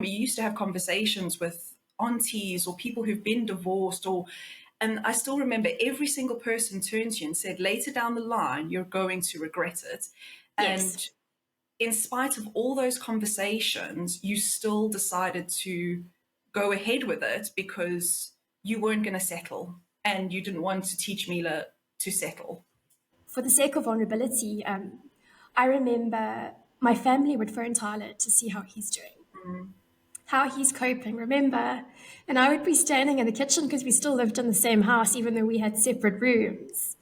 you used to have conversations with aunties or people who've been divorced, and I still remember every single person turned to you and said, later down the line, you're going to regret it. Yes. And in spite of all those conversations, you still decided to go ahead with it because you weren't going to settle and you didn't want to teach Mila to settle. For the sake of vulnerability, I remember my family would phone Tyler to see how he's doing, how he's coping, remember? And I would be standing in the kitchen because we still lived in the same house, even though we had separate rooms.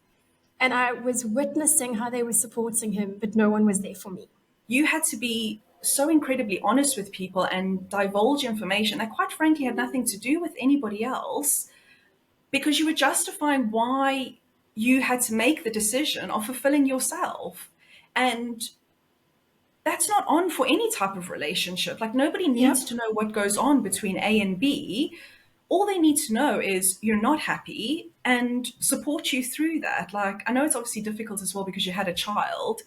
And I was witnessing how they were supporting him, but no one was there for me. You had to be so incredibly honest with people and divulge information that quite frankly had nothing to do with anybody else, because you were justifying why you had to make the decision of fulfilling yourself. And that's not on for any type of relationship. Like, nobody needs Yep. to know what goes on between A and B. All they need to know is you're not happy and support you through that. Like, I know it's obviously difficult as well because you had a child,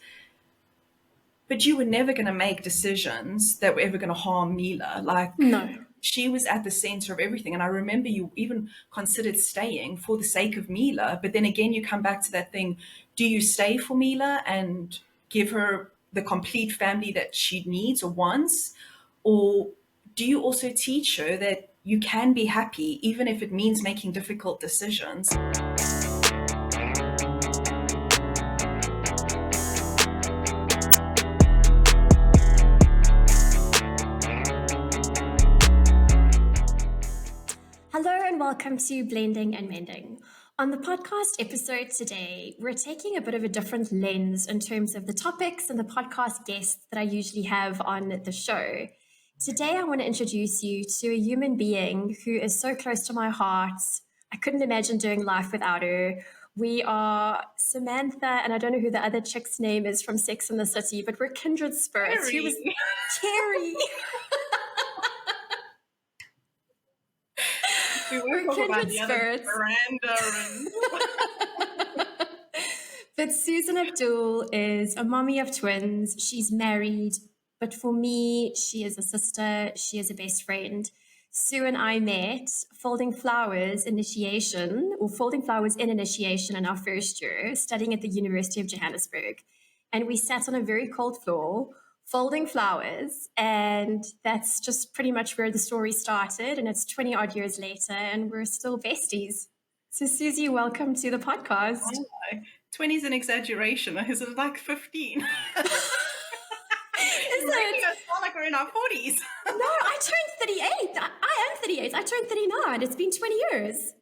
but you were never going to make decisions that were ever going to harm Mila. Like, No. she was at the center of everything. And I remember you even considered staying for the sake of Mila. But then again, you come back to that thing, do you stay for Mila and give her the complete family that she needs or wants? Or do you also teach her that you can be happy, even if it means making difficult decisions? Hello and welcome to Blending and Mending. On the podcast episode today, we're taking a bit of a different lens in terms of the topics and the podcast guests that I usually have on the show. Today, I want to introduce you to a human being who is so close to my heart. I couldn't imagine doing life without her. We are Samantha, and I don't know who the other chick's name is from Sex and the City, but we're kindred spirits. Who was Carrie? We were We're talking about kindred the other spirits. Miranda and But Susan Abdul is a mommy of twins. She's married, but for me, she is a sister. She is a best friend. Sue and I met folding flowers in initiation in our first year, studying at the University of Johannesburg. And we sat on a very cold floor folding flowers. And that's just pretty much where the story started. And it's 20 odd years later, and we're still besties. So, Susie, welcome to the podcast. 20 is an exaggeration. Is it like 15? Is It's making us sound like we're in our 40s. No, I turned 38. I am 38. I turned 39. It's been 20 years.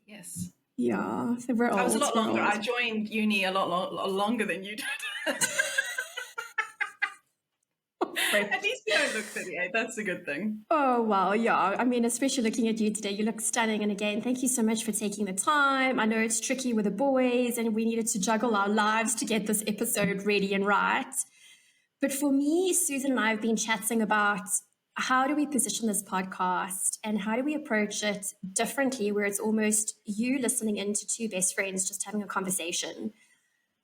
Yes. Yeah, so we're old. I was a lot longer. Old. I joined uni a lot longer than you did. At least you don't look 38. That's a good thing. Oh, well, yeah. I mean, especially looking at you today, you look stunning. And again, thank you so much for taking the time. I know it's tricky with the boys, and we needed to juggle our lives to get this episode ready and right. But for me, Susan and I have been chatting about how do we position this podcast and how do we approach it differently, where it's almost you listening into two best friends just having a conversation.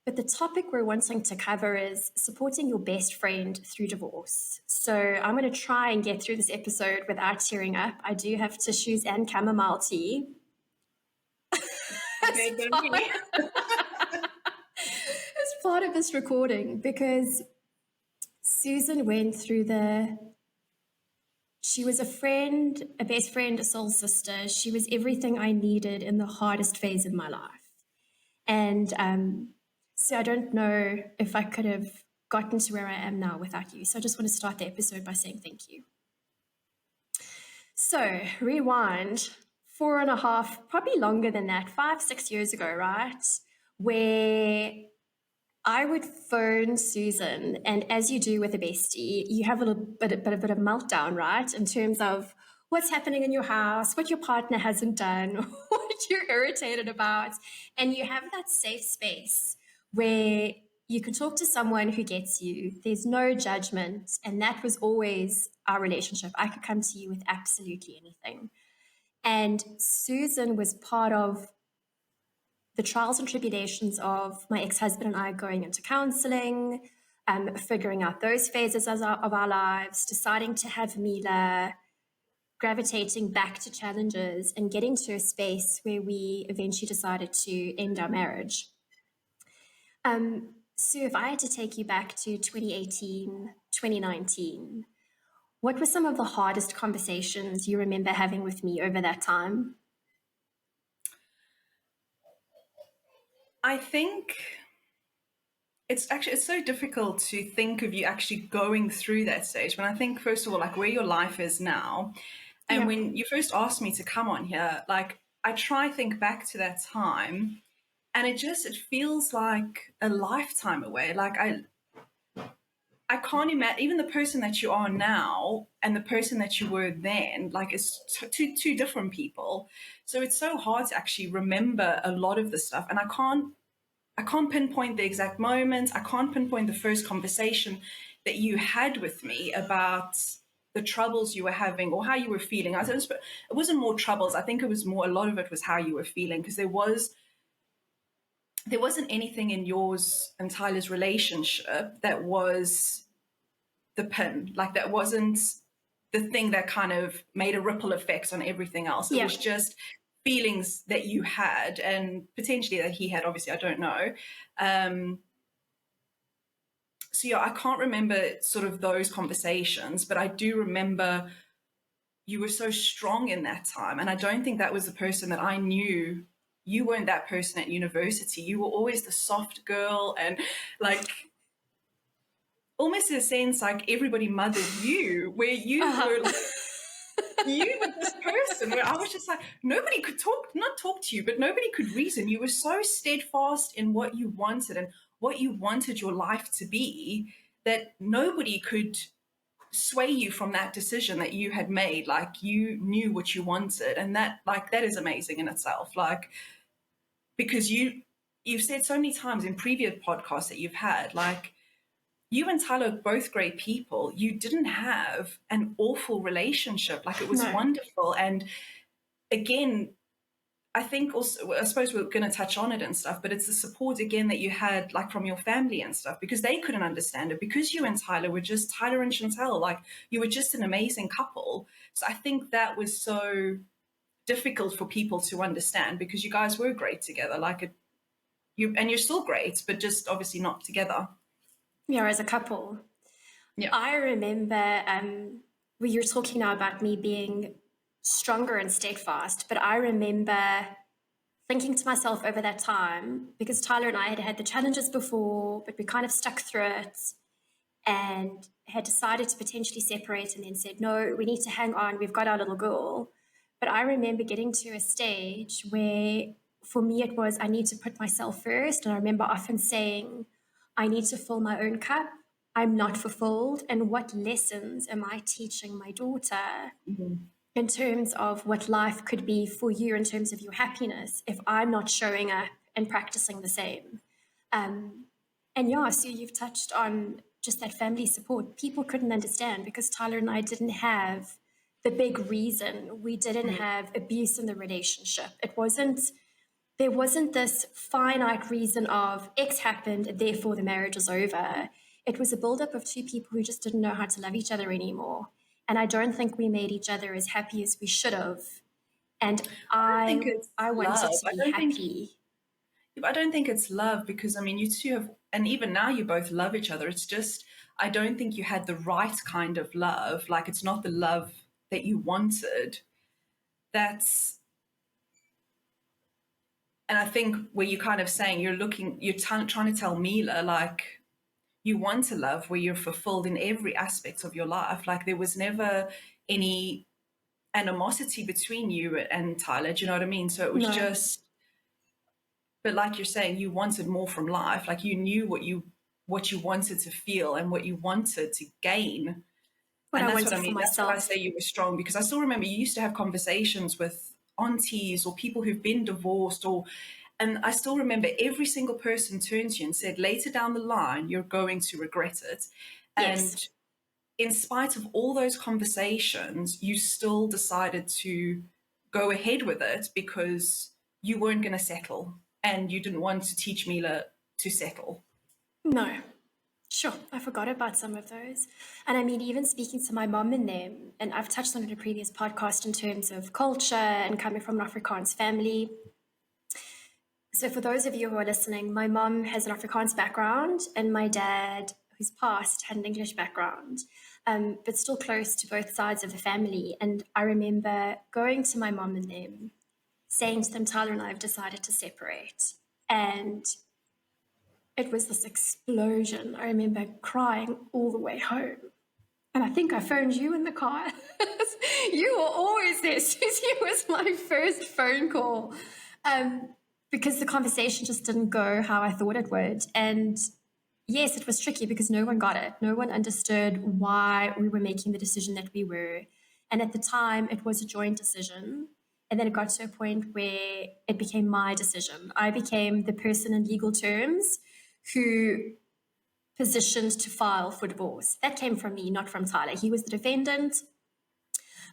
But the topic we're wanting to cover is supporting your best friend through divorce. So I'm going to try and get through this episode without tearing up. I do have tissues and chamomile tea. Okay, good for me. As part of this recording, because Susan went through she was a friend, a best friend, a soul sister. She was everything I needed in the hardest phase of my life. And so I don't know if I could have gotten to where I am now without you. So I just want to start the episode by saying thank you. So rewind 4.5, probably longer than that, 5-6 years ago, right? Where I would phone Susan, and as you do with a bestie, you have a little bit of meltdown, right? In terms of what's happening in your house, what your partner hasn't done, what you're irritated about. And you have that safe space where you can talk to someone who gets you. There's no judgment. And that was always our relationship. I could come to you with absolutely anything. And Susan was part of the trials and tribulations of my ex-husband and I going into counseling, figuring out those phases of our lives, deciding to have Mila, gravitating back to challenges, and getting to a space where we eventually decided to end our marriage. So if I had to take you back to 2018, 2019, what were some of the hardest conversations you remember having with me over that time? I think it's so difficult to think of you actually going through that stage. When I think, first of all, like where your life is now, and Yeah. when you first asked me to come on here, like I try think back to that time, and it feels like a lifetime away. Like I can't imagine even the person that you are now and the person that you were then, like it's two different people. So it's so hard to actually remember a lot of the stuff, and I can't pinpoint the exact moment. I can't pinpoint the first conversation that you had with me about the troubles you were having or how you were feeling. It wasn't more troubles. I think it was more, a lot of it was how you were feeling, because there wasn't anything in yours and Tyler's relationship that was the pin. Like that wasn't the thing that kind of made a ripple effect on everything else. It Yeah. was just feelings that you had and potentially that he had. Obviously, I don't know. So yeah, I can't remember sort of those conversations, but I do remember you were so strong in that time. And I don't think that was the person that I knew. You weren't that person at university. You were always the soft girl and like almost in a sense like everybody mothered you, where you were like, you were this person where I was just like, nobody could not talk to you, but nobody could reason. You were so steadfast in what you wanted and what you wanted your life to be that nobody could sway you from that decision that you had made. Like you knew what you wanted. And that is amazing in itself. Like, because you've said so many times in previous podcasts that you've had, like, you and Tyler are both great people. You didn't have an awful relationship. Like it was No. wonderful. And again, I think also, I suppose we're going to touch on it and stuff, but it's the support again that you had like from your family and stuff, because they couldn't understand it, because you and Tyler were just Tyler and Chantel, like you were just an amazing couple. So I think that was so difficult for people to understand, because you guys were great together. You're still great, but just obviously not together. Yeah, as a couple. Yeah. I remember when you're talking now about me being stronger and steadfast, but I remember thinking to myself over that time, because Tyler and I had had the challenges before, but we kind of stuck through it and had decided to potentially separate, and then said, no, we need to hang on. We've got our little girl. But I remember getting to a stage where for me it was, I need to put myself first. And I remember often saying, I need to fill my own cup. I'm not fulfilled. And what lessons am I teaching my daughter in terms of what life could be for you in terms of your happiness if I'm not showing up and practicing the same? And yeah, so you've touched on just that family support. People couldn't understand because Tyler and I didn't have the big reason. We didn't have abuse in the relationship. There wasn't this finite reason of X happened, therefore the marriage is over. It was a buildup of two people who just didn't know how to love each other anymore. And I don't think we made each other as happy as we should have. And I think it's I wanted love. to be happy. I don't think it's love, because I mean, you two have, and even now you both love each other. It's just, I don't think you had the right kind of love. Like, it's not the love that you wanted. And I think where you're kind of saying you're trying to tell Mila, like, you want to love where you're fulfilled in every aspect of your life. Like, there was never any animosity between you and Tyler. Do you know what I mean? So it was No, just, but like you're saying, you wanted more from life. Like you knew what you wanted to feel and what you wanted to gain. what And I that's what wanted I for mean. That's when I myself. say you were strong, because I still remember you used to have conversations with aunties or people who've been divorced, and I still remember every single person turned to you and said, later down the line, you're going to regret it. Yes. And in spite of all those conversations, you still decided to go ahead with it because you weren't going to settle and you didn't want to teach Mila to settle. No. Sure, I forgot about some of those. And I mean, even speaking to my mom and them, and I've touched on it in a previous podcast in terms of culture and coming from an Afrikaans family. So, for those of you who are listening, my mom has an Afrikaans background, and my dad, who's passed, had an English background, but still close to both sides of the family. And I remember going to my mom and them, saying to them, Tyler and I have decided to separate. And it was this explosion. I remember crying all the way home. And I think I phoned you in the car. You were always there. Susie was my first phone call. Because the conversation just didn't go how I thought it would. And yes, it was tricky because no one got it. No one understood why we were making the decision that we were. And at the time, it was a joint decision. And then it got to a point where it became my decision. I became the person in legal terms who positioned to file for divorce. That came from me, not from Tyler. He was the defendant.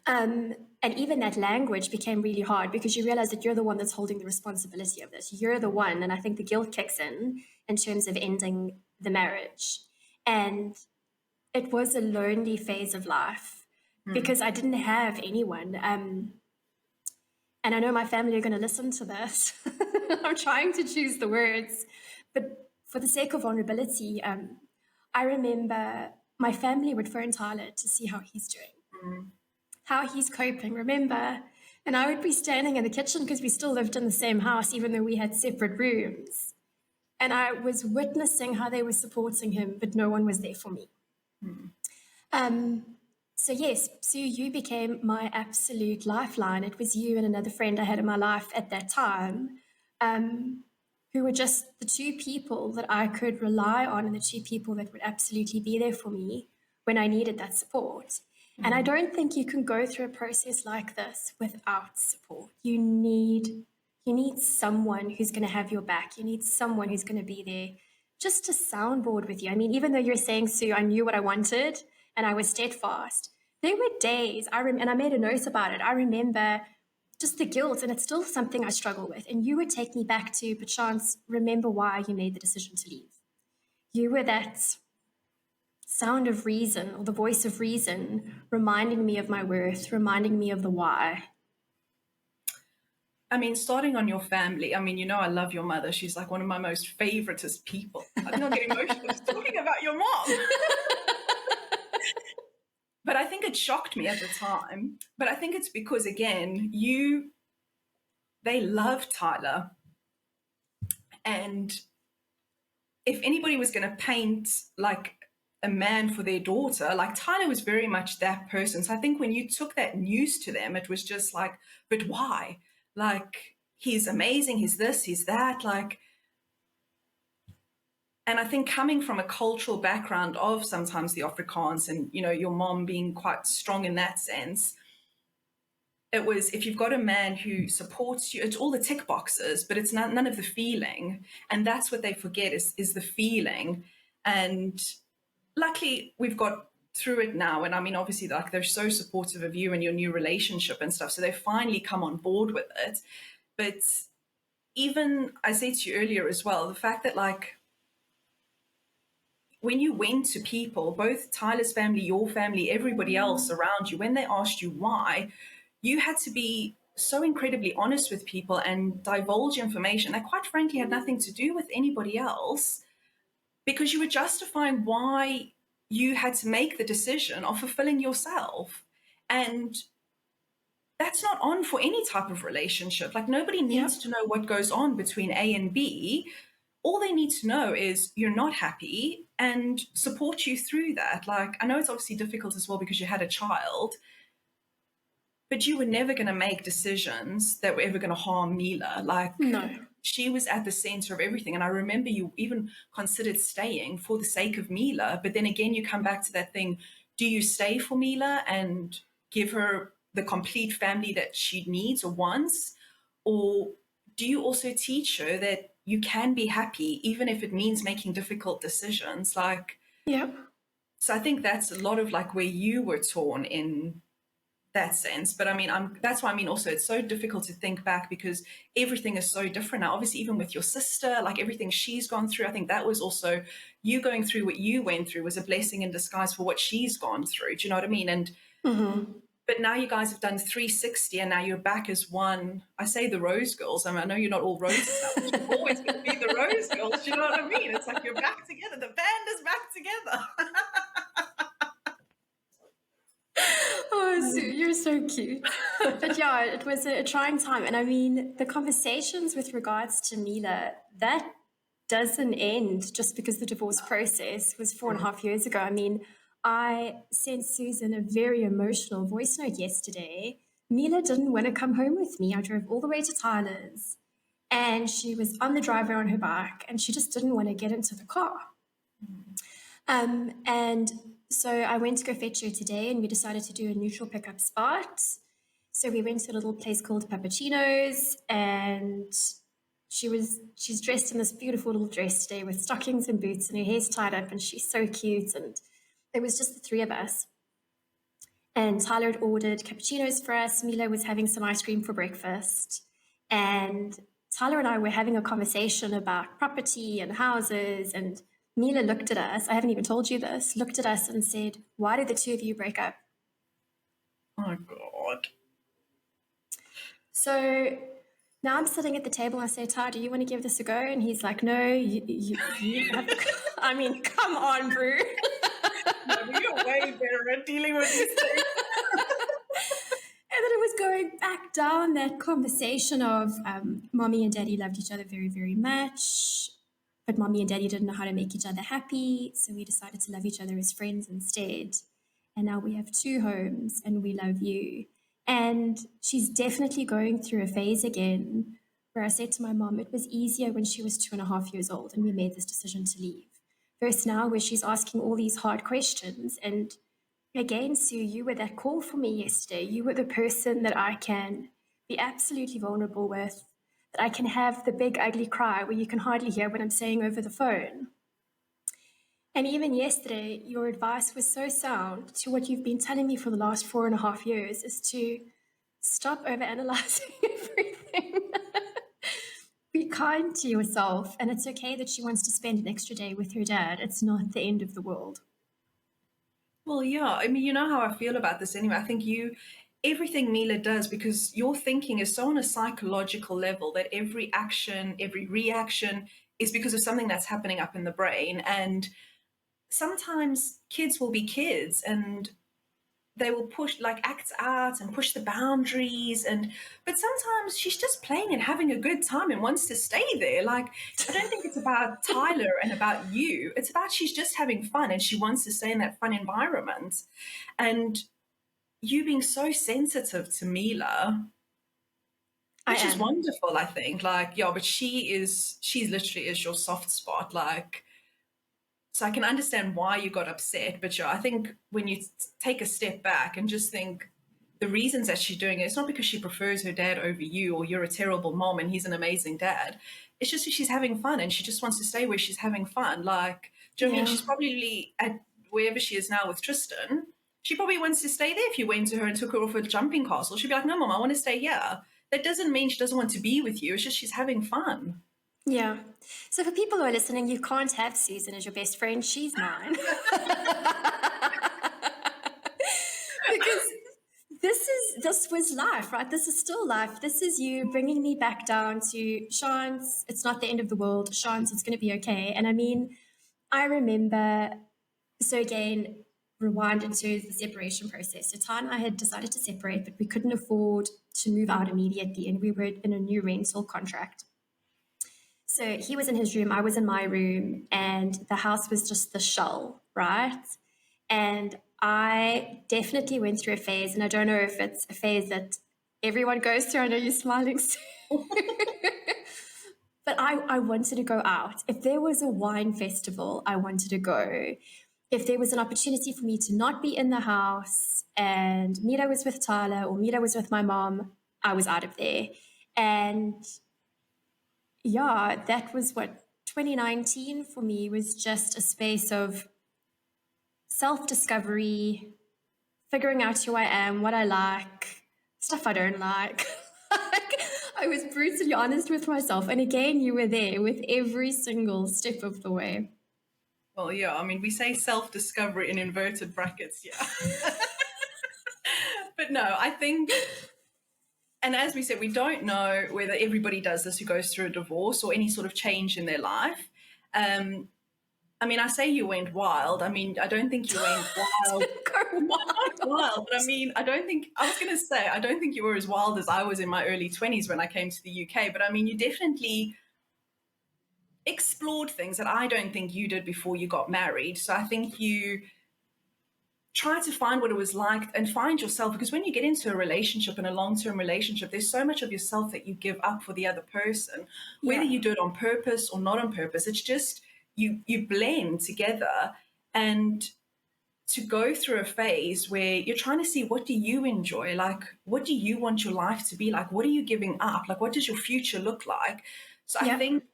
And even that language became really hard because you realize that you're the one that's holding the responsibility of this. You're the one, and I think the guilt kicks in terms of ending the marriage. And it was a lonely phase of life because I didn't have anyone. And I know my family are going to listen to this. I'm trying to choose the words. But for the sake of vulnerability, I remember my family would phone Tyler to see how he's doing, how he's coping, remember? And I would be standing in the kitchen because we still lived in the same house, even though we had separate rooms. And I was witnessing how they were supporting him, but no one was there for me. So yes, Sue, you became my absolute lifeline. It was you and another friend I had in my life at that time, who were just the two people that I could rely on and the two people that would absolutely be there for me when I needed that support. And I don't think you can go through a process like this without support. You need someone who's going to have your back. You need someone who's going to be there just to soundboard with you. I mean, even though you're saying, Sue, I knew what I wanted and I was steadfast, there were days, and I made a note about it. I remember just the guilt, and it's still something I struggle with. And you would take me back to, perchance, remember why you made the decision to leave. You were that sound of reason or the voice of reason, reminding me of my worth, reminding me of the why. I mean, starting on your family, I mean, I love your mother. She's like one of my most favoritist people. I think I'll get emotional just talking about your mom. But I think it shocked me at the time. But I think it's because, again, they love Tyler. And if anybody was going to paint like a man for their daughter, like Tyler was very much that person. So I think when you took that news to them, it was just like, but why? Like, he's amazing, he's this, he's that, like. And I think coming from a cultural background of sometimes the Afrikaans and, your mom being quite strong in that sense, it was, if you've got a man who supports you, it's all the tick boxes, but it's none of the feeling. And that's what they forget is the feeling. And luckily we've got through it now. And I mean, obviously, like, they're so supportive of you and your new relationship and stuff. So they finally come on board with it. But even, I said to you earlier as well, the fact that, like, when you went to people, both Tyler's family, your family, everybody else around you, when they asked you why, you had to be so incredibly honest with people and divulge information that quite frankly had nothing to do with anybody else, because you were justifying why you had to make the decision of fulfilling yourself. And that's not on for any type of relationship. Like, nobody needs to know what goes on between A and B. All they need to know is you're not happy and support you through that. Like, I know it's obviously difficult as well because you had a child, but you were never going to make decisions that were ever going to harm Mila. Like, No. She was at the center of everything. And I remember you even considered staying for the sake of Mila. But then again, you come back to that thing. Do you stay for Mila and give her the complete family that she needs or wants? Or do you also teach her that you can be happy, even if it means making difficult decisions? Like, Yeah. so I think that's a lot of like where you were torn in that sense. But I mean, that's why I mean also it's so difficult to think back because everything is so different now. Obviously, even with your sister, like everything she's gone through, I think that was also you going through what you went through was a blessing in disguise for what she's gone through. Do you know what I mean? And but now you guys have done 360 and now you're back as one. I say the Rose Girls. I mean, I know you're not all roses now, but you're always going to be the Rose Girls. Do you know what I mean? It's like you're back together. The band is back together. Oh, Sue, you're so cute. But yeah, it was a trying time. And I mean, the conversations with regards to Mila, that doesn't end just because the divorce process was 4.5 years ago. I mean, I sent Susan a very emotional voice note yesterday. Mila didn't want to come home with me. I drove all the way to Tyler's and she was on the driveway on her bike and she just didn't want to get into the car. And so I went to go fetch her today and we decided to do a neutral pickup spot. So we went to a little place called Pappuccino's and she's dressed in this beautiful little dress today with stockings and boots and her hair's tied up and she's so cute. And it was just the three of us. And Tyler had ordered cappuccinos for us. Mila was having some ice cream for breakfast. And Tyler and I were having a conversation about property and houses. And Mila looked at us, I haven't even told you this, looked at us and said, "Why did the two of you break up?" Oh, God. So now I'm sitting at the table and I say, "Ty, do you want to give this a go?" And he's like, "No, you have to." I mean, come on, bro. No, you're way better at dealing with this thing. And then it was going back down that conversation of mommy and daddy loved each other very, very much, but mommy and daddy didn't know how to make each other happy, so we decided to love each other as friends instead. And now we have 2 homes and we love you. And she's definitely going through a phase again where I said to my mom, it was easier when she was 2.5 years old and we made this decision to leave. Versus now where she's asking all these hard questions. And again, Sue, you were that call for me yesterday. You were the person that I can be absolutely vulnerable with, that I can have the big ugly cry where you can hardly hear what I'm saying over the phone. And even yesterday, your advice was so sound to what you've been telling me for the last 4.5 years is to stop overanalyzing everything. Be kind to yourself. And it's okay that she wants to spend an extra day with her dad. It's not the end of the world. Well, yeah. I mean, you know how I feel about this anyway. I think everything Mila does, because your thinking is so on a psychological level that every action, every reaction is because of something that's happening up in the brain. And sometimes kids will be kids and they will push like act out and push the boundaries but sometimes she's just playing and having a good time and wants to stay there. Like, I don't think it's about Tyler and about you. It's about she's just having fun and she wants to stay in that fun environment. And you being so sensitive to Mila, which is wonderful, I think. Like, yeah, but she's literally is your soft spot. Like, so I can understand why you got upset, but yeah, I think when you take a step back and just think the reasons that she's doing it, it's not because she prefers her dad over you or you're a terrible mom and he's an amazing dad. It's just that she's having fun and she just wants to stay where she's having fun. Like, do you know what I mean? She's probably at wherever she is now with Tristan. She probably wants to stay there. If you went to her and took her off a jumping castle, she'd be like, "No, mom, I want to stay here." That doesn't mean she doesn't want to be with you. It's just she's having fun. Yeah. So for people who are listening, you can't have Susan as your best friend. She's mine. Because this was life, right? This is still life. This is you bringing me back down to Sean's. It's not the end of the world. Sean's, it's going to be okay. And I mean, I remember, so again, rewind into the separation process. So Ty and I had decided to separate, but we couldn't afford to move out immediately. And we were in a new rental contract. So he was in his room, I was in my room, and the house was just the shell, right? And I definitely went through a phase, and I don't know if it's a phase that everyone goes through. I know you're smiling. But I wanted to go out. If there was a wine festival, I wanted to go. If there was an opportunity for me to not be in the house and Mila was with Tyler or Mila was with my mom, I was out of there. And yeah, that was what 2019 for me was just a space of self-discovery, figuring out who I am, what I like, stuff I don't like. Like, I was brutally honest with myself. And again, you were there with every single step of the way. Well, yeah, I mean, we say self-discovery in inverted brackets, yeah. But no, I think, and as we said, we don't know whether everybody does this who goes through a divorce or any sort of change in their life. I mean, I say you went wild. I mean, I don't think you went wild. Not wild, but I mean, I don't think, I was going to say, I don't think you were as wild as I was in my early 20s when I came to the UK. But I mean, you definitely explored things that I don't think you did before you got married. So I think you try to find what it was like and find yourself, because when you get into a relationship and a long-term relationship, there's so much of yourself that you give up for the other person, whether Yeah. you do it on purpose or not on purpose. It's just you blend together, and to go through a phase where you're trying to see, what do you enjoy, like what do you want your life to be like, what are you giving up, like what does your future look like. So I Yeah. think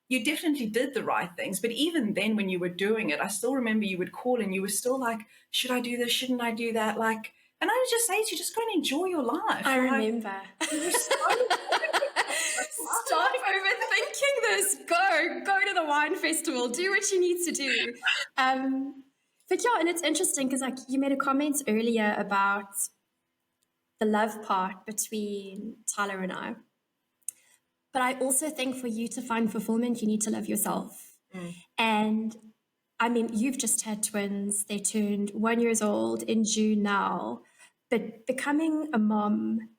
you definitely did the right things. But even then, when you were doing it, I still remember you would call and you were still like, should I do this? Shouldn't I do that? Like, and I would just say to you, just go and enjoy your life. I Like, remember. you were so Stop overthinking this. Go to the wine festival. Do what you need to do. But yeah, and it's interesting because like you made a comment earlier about the love part between Tyler and I. But I also think for you to find fulfillment, you need to love yourself. And I mean, you've just had twins. They turned 1 year old in June now. But becoming a mom,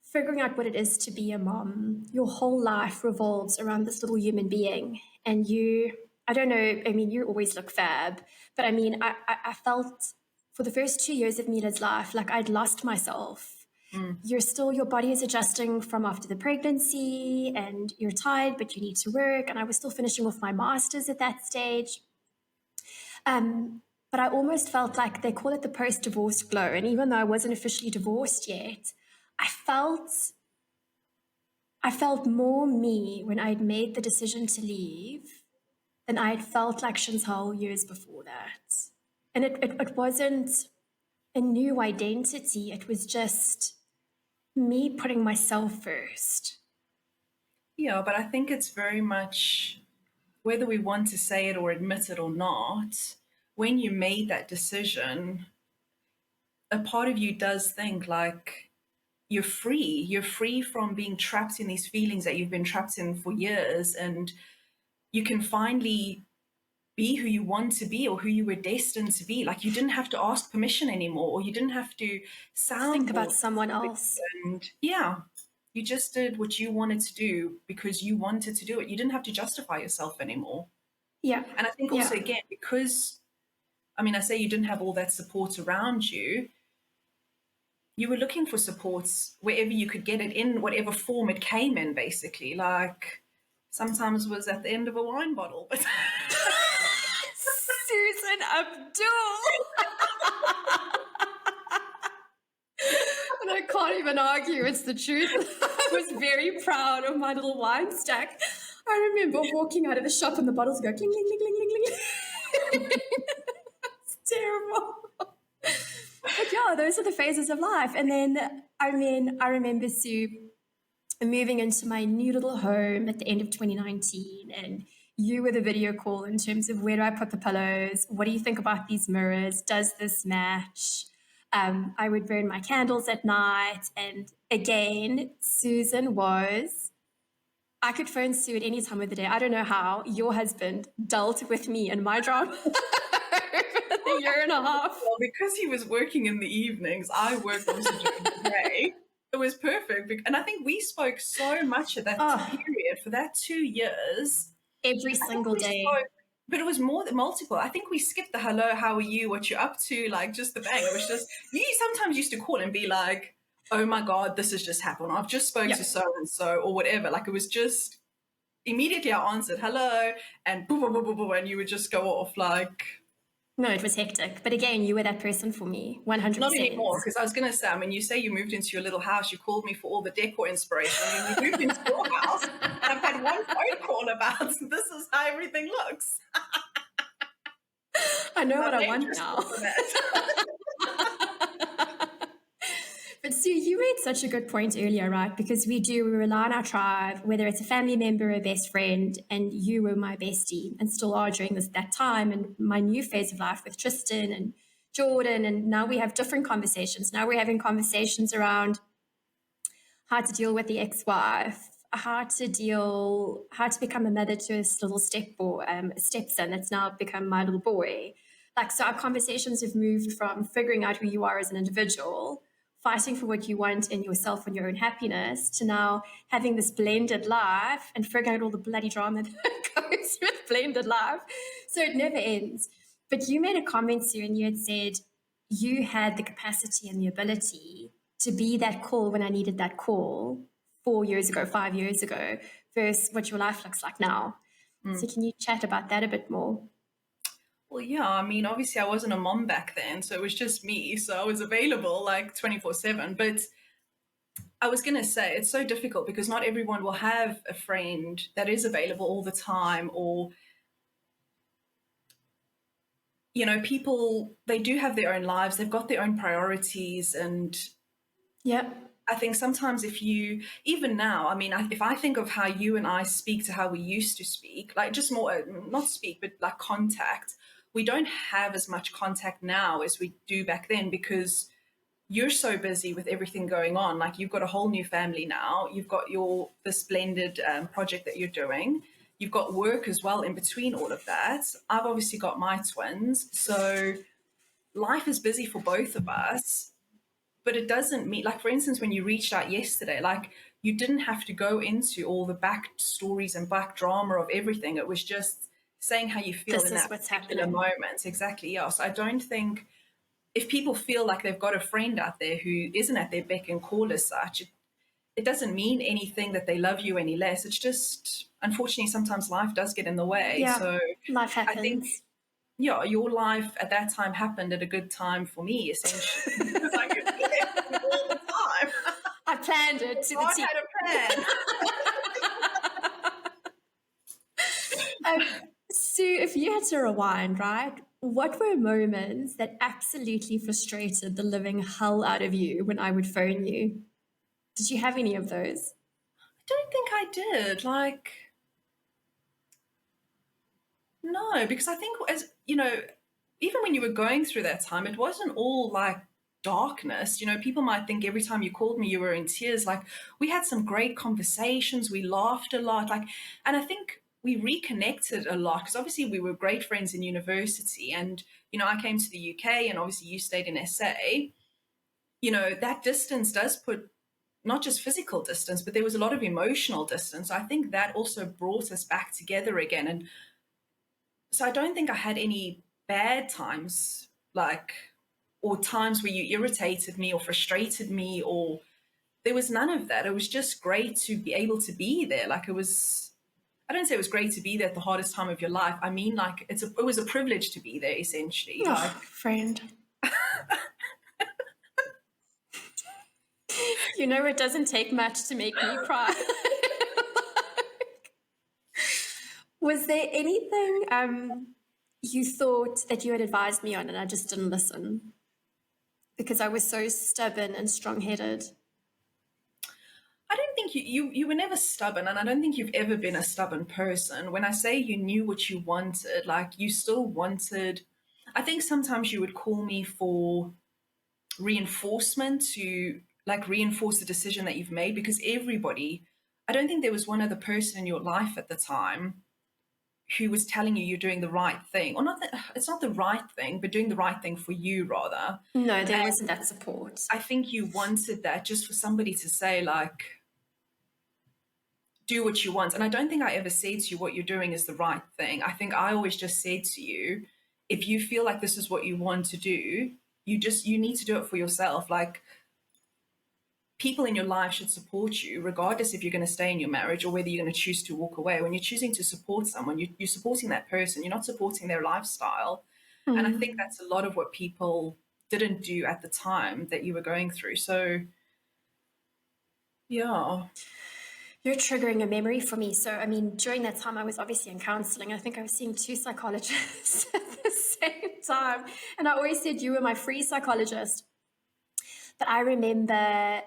figuring out what it is to be a mom, your whole life revolves around this little human being. And you, I don't know, I mean, you always look fab, but I mean, I felt for the first 2 years of Mila's life like I'd lost myself. You're still, your body is adjusting from after the pregnancy and you're tired, but you need to work. And I was still finishing off my master's at that stage. But I almost felt like they call it the post-divorce glow. And even though I wasn't officially divorced yet, I felt more me when I'd made the decision to leave than I had felt like Chantal years before that. And it wasn't a new identity. It was just me putting myself first. yeah, but I think it's very much, whether we want to say it or admit it or not, when you made that decision, a part of you does think like you're free. You're free from being trapped in these feelings that you've been trapped in for years. And you can finally be who you want to be or who you were destined to be. Like you didn't have to ask permission anymore, or you didn't have to Think soundboard. about someone else. And yeah, you just did what you wanted to do because you wanted to do it. You didn't have to justify yourself anymore. Yeah. And I think also, again, because, I mean, I say you didn't have all that support around you, you were looking for supports wherever you could get it, in whatever form it came in, basically. Like sometimes was at the end of a wine bottle. But Susan Abdul. And I can't even argue, it's the truth. I was very proud of my little wine stack. I remember walking out of the shop and the bottles go cling, cling, cling, cling, cling, cling. It's terrible. But yeah, those are the phases of life. And then, I mean, I remember Sue moving into my new little home at the end of 2019, and you were the video call in terms of where do I put the pillows? What do you think about these mirrors? Does this match? I would burn my candles at night. And again, Susan was, I could phone Sue at any time of the day. I don't know how your husband dealt with me and my drama over the year and a half. Well, because he was working in the evenings, I worked also during the day. It was perfect. And I think we spoke so much at that period for that 2 years. Every single day. But it was more than multiple. I think we skipped the hello, how are you, what you're up to, like just the bang. It was just, you sometimes used to call and be like, oh my God, this has just happened. I've just spoke to so-and-so or whatever. Like it was just, immediately I answered hello and boom, boom, boom, boom, boom, and you would just go off like. No, it was hectic. But again, you were that person for me, 100%. Not anymore, because I was going to say, I mean, you say you moved into your little house, you called me for all the decor inspiration. I mean, you moved into your house, and I've had one phone call about this is how everything looks. I know what I want now. such a good point earlier, right? Because we rely on our tribe, whether it's a family member or a best friend, and you were my bestie and still are during that time and my new phase of life with Tristan and Jordan. And now we have different conversations. Now we're having conversations around how to deal with the ex-wife, how to become a mother to a little stepson that's now become my little boy. Like, so our conversations have moved from figuring out who you are as an individual, fighting for what you want in yourself and your own happiness, to now having this blended life and figuring out all the bloody drama that goes with blended life. So it never ends. But you made a comment, Sue, and you had said you had the capacity and the ability to be that call when I needed that call 4 years ago, 5 years ago, versus what your life looks like now. So can you chat about that a bit more? Well, yeah, I mean, obviously I wasn't a mom back then, so it was just me. So I was available like 24/7. But I was going to say it's so difficult because not everyone will have a friend that is available all the time, or, people, they do have their own lives, they've got their own priorities. And Yeah. I think sometimes even now, I mean, if I think of how you and I speak to how we used to speak, like just more, not speak, but like contact, we don't have as much contact now as we do back then because you're so busy with everything going on. Like you've got a whole new family now. You've got this blended project that you're doing. You've got work as well in between all of that. I've obviously got my twins. So life is busy for both of us, but it doesn't mean, like, for instance, when you reached out yesterday, like you didn't have to go into all the back stories and back drama of everything. It was just saying how you feel This in is that what's particular happening. moment. Exactly. Yeah. So I don't think if people feel like they've got a friend out there who isn't at their beck and call as such, it doesn't mean anything that they love you any less. It's just, unfortunately, sometimes life does get in the way. Yeah, So life I think, happens. yeah, your life at that time happened at a good time for me, essentially, because I could be there for you all the time. I planned it to the God T. had a plan. Um, Sue, if you had to rewind, right, what were moments that absolutely frustrated the living hell out of you when I would phone you? Did you have any of those? I don't think I did. Like, no, because I think, as you know, even when you were going through that time, it wasn't all like darkness. People might think every time you called me, you were in tears. Like, we had some great conversations, we laughed a lot. Like, and I think we reconnected a lot because obviously we were great friends in university. And, I came to the UK and obviously you stayed in SA. That distance does put not just physical distance, but there was a lot of emotional distance. I think that also brought us back together again. And so I don't think I had any bad times, like, or times where you irritated me or frustrated me, or there was none of that. It was just great to be able to be there. Like, I don't say it was great to be there at the hardest time of your life. I mean, like, it was a privilege to be there, essentially. Oh, Like, friend. It doesn't take much to make me cry. Was there anything you thought that you had advised me on and I just didn't listen because I was so stubborn and strong-headed? I don't think you were never stubborn, and I don't think you've ever been a stubborn person. When I say you knew what you wanted, like you still wanted, I think sometimes you would call me for reinforcement to like reinforce the decision that you've made because I don't think there was one other person in your life at the time who was telling you you're doing the right thing, or not that it's not the right thing, but doing the right thing for you rather. No, there wasn't that support. I think you wanted that just for somebody to say, like, do what you want. And I don't think I ever said to you what you're doing is the right thing. I think I always just said to you, if you feel like this is what you want to do, you need to do it for yourself. Like, people in your life should support you, regardless if you're going to stay in your marriage or whether you're going to choose to walk away. When you're choosing to support someone, you're supporting that person. You're not supporting their lifestyle. And I think that's a lot of what people didn't do at the time that you were going through. So, yeah. You're triggering a memory for me. So, I mean, during that time, I was obviously in counseling. I think I was seeing 2 psychologists at the same time. And I always said you were my free psychologist. But I remember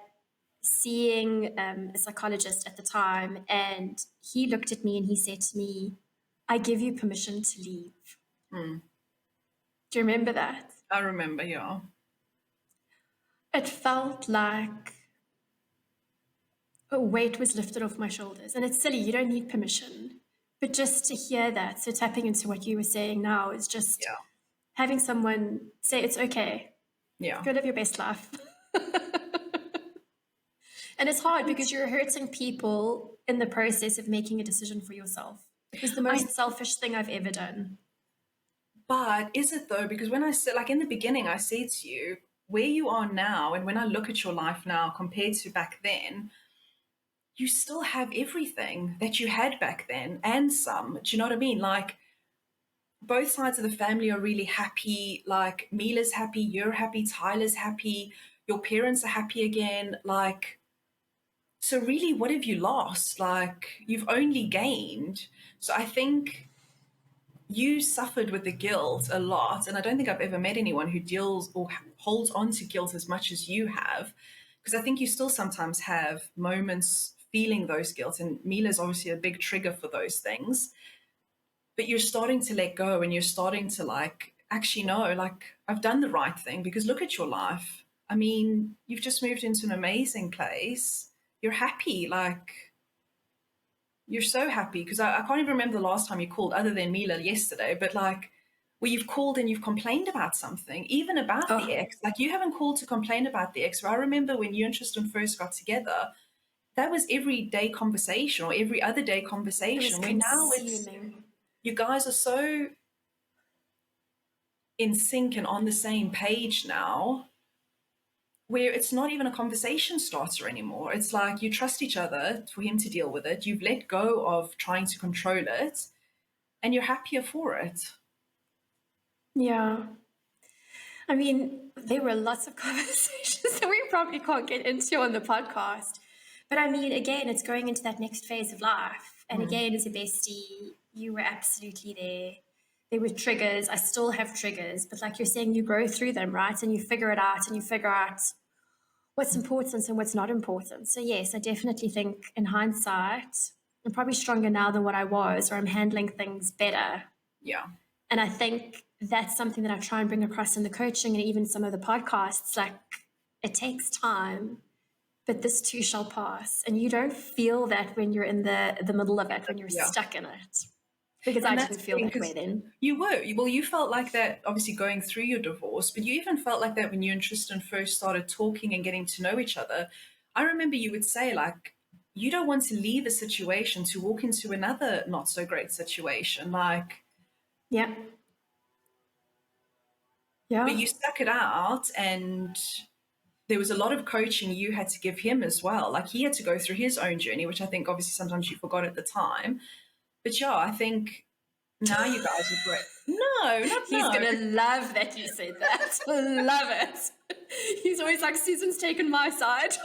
seeing a psychologist at the time, and he looked at me and he said to me, I give you permission to leave. Mm. Do you remember that? I remember, yeah. It felt like a weight was lifted off my shoulders. And it's silly, you don't need permission. But just to hear that, so tapping into what you were saying now is just Yeah. having someone say, it's okay, Yeah. go live your best life. And it's hard because you're hurting people in the process of making a decision for yourself. It was the most selfish thing I've ever done. But is it though? Because when I said, like in the beginning, I said to you, where you are now, and when I look at your life now compared to back then, you still have everything that you had back then and some. Do you know what I mean? Like both sides of the family are really happy. Like Mila's happy, you're happy, Tyler's happy, your parents are happy again. Like, so really, what have you lost? Like, you've only gained. So I think you suffered with the guilt a lot. And I don't think I've ever met anyone who deals or holds on to guilt as much as you have. Because I think you still sometimes have moments feeling those guilt. And Mila's obviously a big trigger for those things. But you're starting to let go and you're starting to like, actually, no, like I've done the right thing because look at your life. I mean, you've just moved into an amazing place. You're happy. Like, you're so happy because I can't even remember the last time you called other than Mila yesterday, but like where you've called and you've complained about something, even about the Oh, ex. Like you haven't called to complain about the ex. I remember when you and Tristan first got together, that was every day conversation or every other day it was conversation. Where now it's consuming. you guys are so in sync and on the same page now where it's not even a conversation starter anymore. It's like you trust each other for him to deal with it. You've let go of trying to control it and you're happier for it. Yeah. I mean, there were lots of conversations that we probably can't get into on the podcast. But I mean, again, it's going into that next phase of life. And Mm. again, as a bestie, you were absolutely there. There were triggers. I still have triggers, but like you're saying, you grow through them, right? And you figure it out and you figure out what's important and what's not important. So, yes, I definitely think in hindsight, I'm probably stronger now than what I was, or I'm handling things better. Yeah. And I think that's something that I try and bring across in the coaching and even some of the podcasts. Like, it takes time, but this too shall pass. And you don't feel that when you're in the middle of it, when you're Yeah. stuck in it. Because I And that's didn't the feel thing, that way because then. you were, well, you felt like that obviously going through your divorce, but you even felt like that when you and Tristan first started talking and getting to know each other. I remember you would say, like, you don't want to leave a situation to walk into another not so great situation. Like, Yeah. but Yeah. you stuck it out and there was a lot of coaching you had to give him as well. Like he had to go through his own journey, which I think obviously sometimes you forgot at the time. But yeah, I think now you guys are great. No, not He's no. going to love that you said that. Love it. He's always like, Susan's taken my side.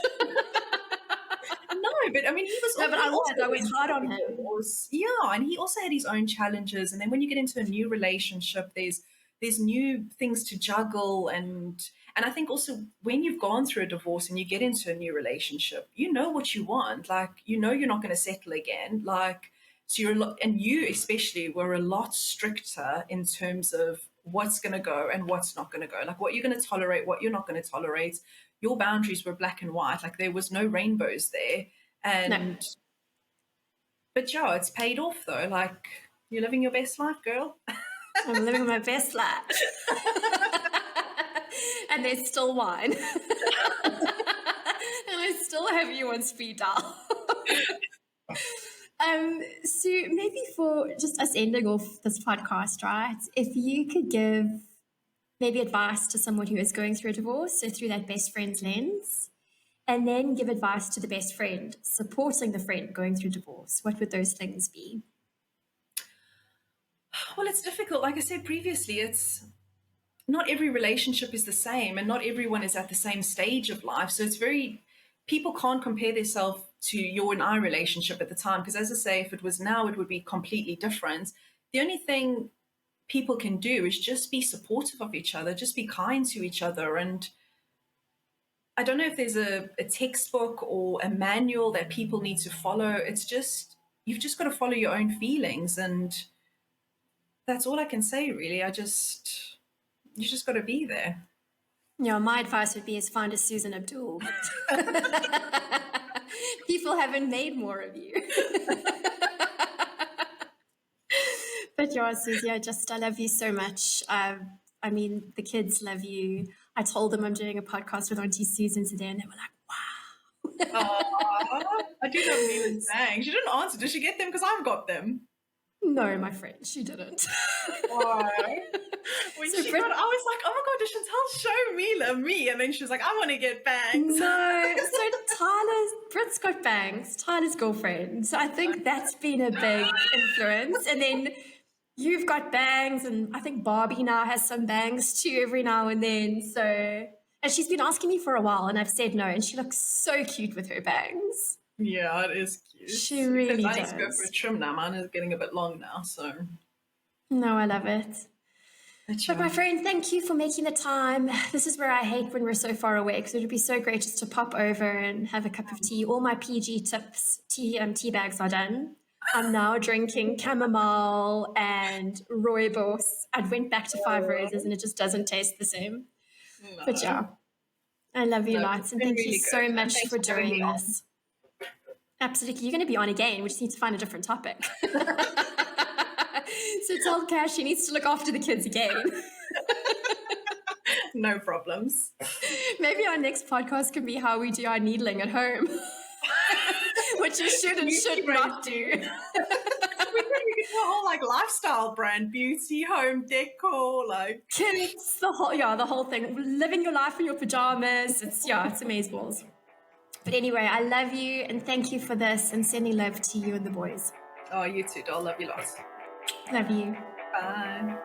No, but I mean, No, but he I also was went hard through on a him. divorce. Yeah, and he also had his own challenges. And then when you get into a new relationship, there's new things to juggle, and I think also when you've gone through a divorce and you get into a new relationship, you know what you want. Like you know you're not going to settle again. Like so you're a lot, and you especially were a lot stricter in terms of what's going to go and what's not going to go. Like what you're going to tolerate, what you're not going to tolerate. Your boundaries were black and white. Like there was no rainbows there. No, And but yeah, it's paid off though. Like you're living your best life, girl. I'm living my best life. And there's still wine. And I still have you on speed dial. So maybe for just us ending off this podcast, right? If you could give maybe advice to someone who is going through a divorce, so through that best friend's lens, and then give advice to the best friend, supporting the friend going through divorce, what would those things be? Well, it's difficult. Like I said previously, it's not every relationship is the same and not everyone is at the same stage of life. So it's very, people can't compare themselves to your and I relationship at the time. Because as I say, if it was now, it would be completely different. The only thing people can do is just be supportive of each other, just be kind to each other. And I don't know if there's a textbook or a manual that people need to follow. It's just, you've just got to follow your own feelings. And that's all I can say, really. You just got to be there. Yeah, my advice would be is find a Susan Abdul. People haven't made more of you. But yeah, Susie, I love you so much. I mean, the kids love you. I told them I'm doing a podcast with Auntie Susan today, and they were like, wow. Aww, I do love Neela's bangs. She didn't answer. Did she get them? Because I've got them. No, my friend, she didn't. Why? When So she got, I was like, oh my God, Chantal, show Mila me. And then she was like, I want to get bangs. No, so Brit's got bangs, Tyler's girlfriend. So I think that's been a big influence. And then you've got bangs, and I think Barbie now has some bangs too every now and then. So, and she's been asking me for a while, and I've said no, and she looks so cute with her bangs. Yeah, it is cute. She really I does. need to go for a trim now. Mine is getting a bit long now, so. No, I love it. But my friend, thank you for making the time. This is where I hate when we're so far away, because it would be so great just to pop over and have a cup of tea. All my PG tips, tea bags are done. I'm now drinking chamomile and rooibos. I went back to 5 Roses and it just doesn't taste the same. No. But yeah, I love you lots, and thank really you so good. much Thanks for for having doing me this. Absolutely. You're going to be on again. We just need to find a different topic. So tell Cash she needs to look after the kids again. No problems. Maybe our next podcast can be how we do our needling at home, which you should and should not do. We could do a whole like lifestyle brand, beauty, home decor, like Kids, the whole thing. Living your life in your pajamas. It's amazeballs. But anyway, I love you and thank you for this, and sending love to you and the boys. oh, you too, doll. Love you lots. Love you. Bye.